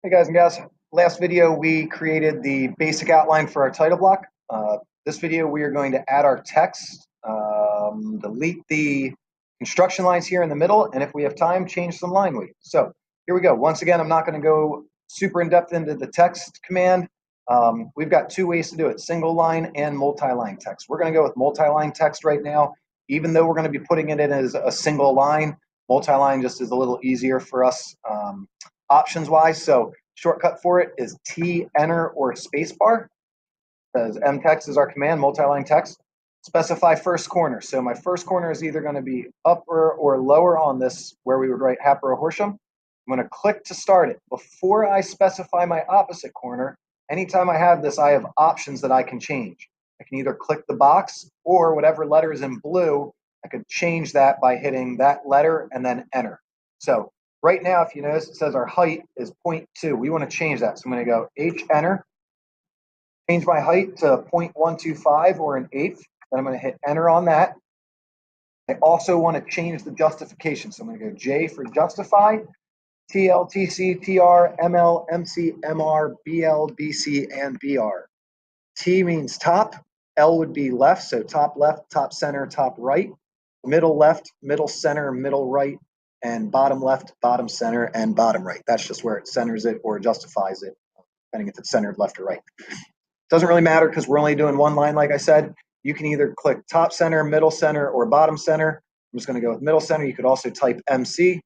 Hey guys and gals, last video we created the basic outline for our title block. This video we are going to add our text, delete the construction lines here in the middle, and if we have time, change some line weight. So here we go. Once again, I'm not going to go super in depth into the text command. We've got two ways to do it, single line and multi-line text. We're going to go with multi-line text right now, even though we're going to be putting it in as a single line. Multi-line just is a little easier for us options wise. So shortcut for it is T, enter, or spacebar, because mtext is our command, multi-line text. Specify first corner. So my first corner is either going to be upper or lower on this where we would write Happer or Horsham. I'm going to click to start it. Before I specify my opposite corner, anytime I have this, I have options that I can change. I can either click the box or whatever letter is in blue, I could change that by hitting that letter and then enter. So right now, if you notice, it says our height is 0.2. We want to change that. So I'm going to go H, enter, change my height to 0.125 or an eighth. Then I'm going to hit enter on that. I also want to change the justification. So I'm going to go J for justify, TL, TC, TR, ML, MC, MR, BL, BC, and BR. T means top. L would be left. So top left, top center, top right. Middle left, middle center, middle right, and bottom left, bottom center, and bottom right. That's just where it centers it or justifies it, depending if it's centered left or right. Doesn't really matter because we're only doing one line, like I said. You can either click top center, middle center, or bottom center. I'm just going to go with middle center. You could also type MC.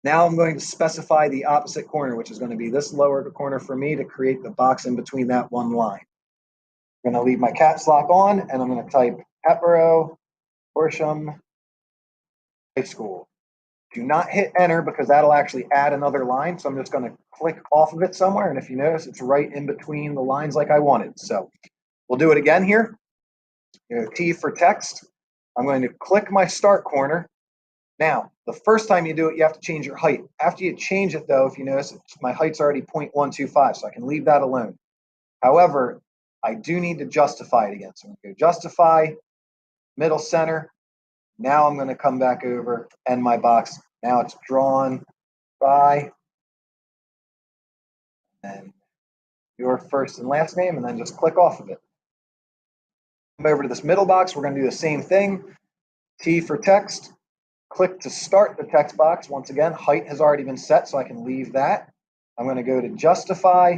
Now I'm going to specify the opposite corner, which is going to be this lower corner for me to create the box in between that one line. I'm going to leave my caps lock on, and I'm going to type Hatboro, Horsham High School. Do not hit enter because that'll actually add another line. So I'm just going to click off of it somewhere. And if you notice, it's right in between the lines like I wanted. So we'll do it again here. T for text. I'm going to click my start corner. Now, the first time you do it, you have to change your height. After you change it, though, if you notice, my height's already 0.125, so I can leave that alone. However, I do need to justify it again. So I'm going to go justify, middle center. Now I'm going to come back over, end my box. Now it's drawn by and your first and last name, and then just click off of it. Come over to this middle box. We're going to do the same thing. T for text. Click to start the text box. Once again, height has already been set, so I can leave that. I'm going to go to justify,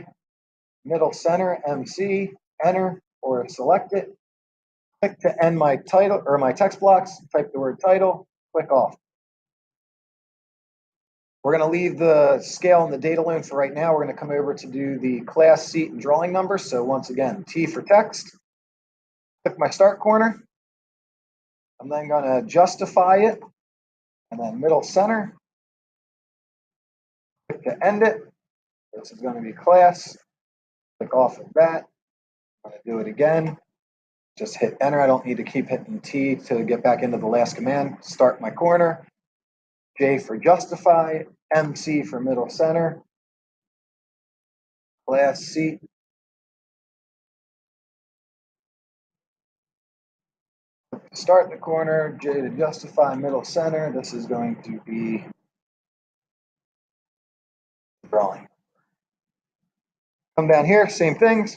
middle center, MC, enter, or select it. Click to end my title or my text blocks, type the word title, click off. We're going to leave the scale and the date alone for right now. We're going to come over to do the class, seat, and drawing number. So once again, T for text. Click my start corner. I'm then going to justify it, and then middle center. Click to end it. This is going to be class. Click off of that. I'm going to do it again. Just hit enter. I don't need to keep hitting T to get back into the last command. Start my corner. J for justify, MC for middle center, class seat, start the corner, J to justify, middle center. This is going to be drawing. Come down here, same things.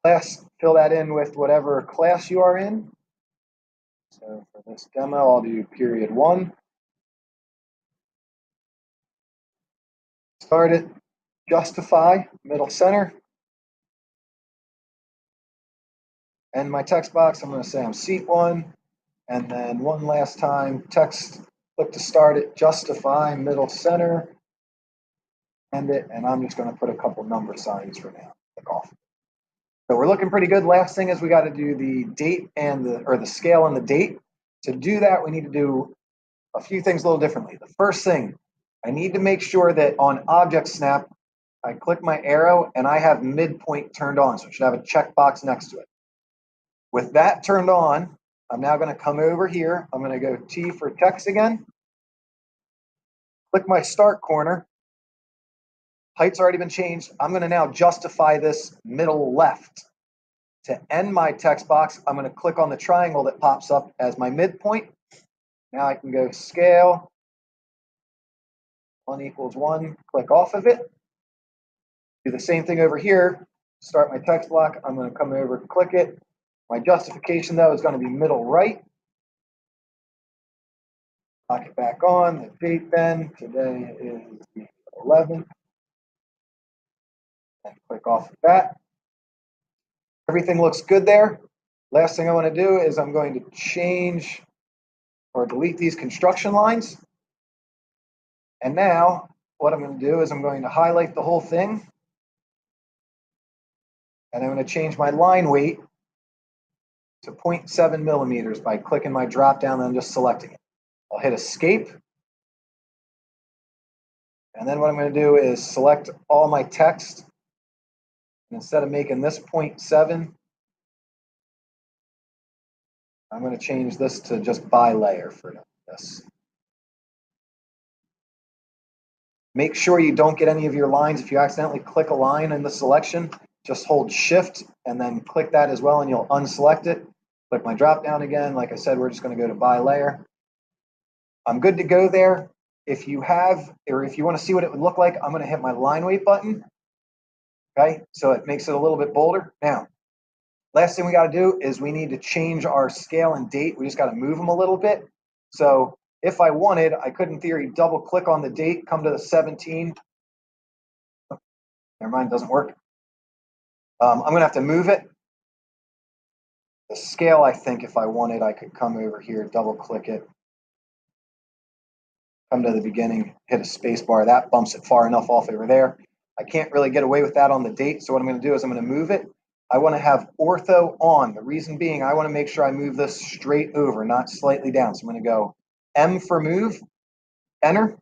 Class, fill that in with whatever class you are in. So for this demo, I'll do period 1. Start it, justify, middle center. And my text box, I'm going to say I'm seat 1. And then one last time, text, click to start it, justify, middle center, end it, and I'm just going to put a couple number signs for now. Click off. So we're looking pretty good. Last thing is we got to do the date and the scale and the date. To do that, we need to do a few things a little differently. The first thing, I need to make sure that on Object Snap, I click my arrow and I have midpoint turned on. So it should have a checkbox next to it. With that turned on, I'm now going to come over here. I'm going to go T for text again. Click my start corner. Height's already been changed. I'm going to now justify this middle left. To end my text box, I'm going to click on the triangle that pops up as my midpoint. Now I can go scale, unequals 1, click off of it. Do the same thing over here. Start my text block. I'm going to come over, click it. My justification, though, is going to be middle right. Lock it back on. The date then, today is the 11th. And click off of that. Everything looks good there. Last thing I want to do is I'm going to change or delete these construction lines. And now what I'm going to do is I'm going to highlight the whole thing. And I'm going to change my line weight to 0.7 millimeters by clicking my drop down and just selecting it. I'll hit escape. And then what I'm going to do is select all my text. And instead of making this 0.7, I'm going to change this to just by layer for this. Make sure you don't get any of your lines. If you accidentally click a line in the selection, just hold shift and then click that as well and you'll unselect it. Click my drop down again. Like I said, we're just going to go to by layer. I'm good to go there. If you have, or if you want to see what it would look like, I'm going to hit my line weight button. Okay, so it makes it a little bit bolder. Now, last thing we got to do is we need to change our scale and date. We just got to move them a little bit. So if I wanted, I could in theory double click on the date, come to the 17. Oh, never mind, doesn't work. I'm going to have to move it. The scale, I think if I wanted, I could come over here, double click it, come to the beginning, hit a space bar. That bumps it far enough off over there. I can't really get away with that on the date. So what I'm going to do is I'm going to move it. I want to have ortho on. The reason being, I want to make sure I move this straight over, not slightly down. So I'm going to go M for move, enter.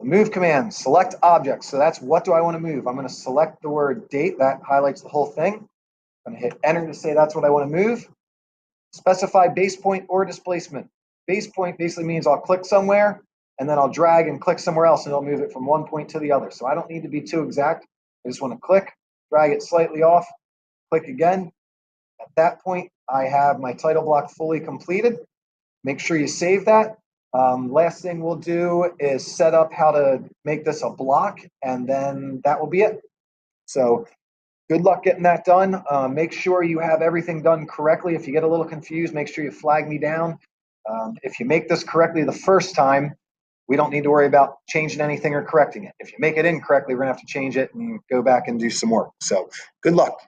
The move command, select object. So that's what do I want to move? I'm going to select the word date. That highlights the whole thing. I'm going to hit enter to say that's what I want to move. Specify base point or displacement. Base point basically means I'll click somewhere and then I'll drag and click somewhere else and it'll move it from one point to the other. So I don't need to be too exact. I just want to click, drag it slightly off, click again. At that point, I have my title block fully completed. Make sure you save that. Last thing we'll do is set up how to make this a block, and then that will be it. So good luck getting that done. Make sure you have everything done correctly. If you get a little confused, make sure you flag me down. If you make this correctly the first time, we don't need to worry about changing anything or correcting it. If you make it incorrectly, we're going to have to change it and go back and do some work. So good luck.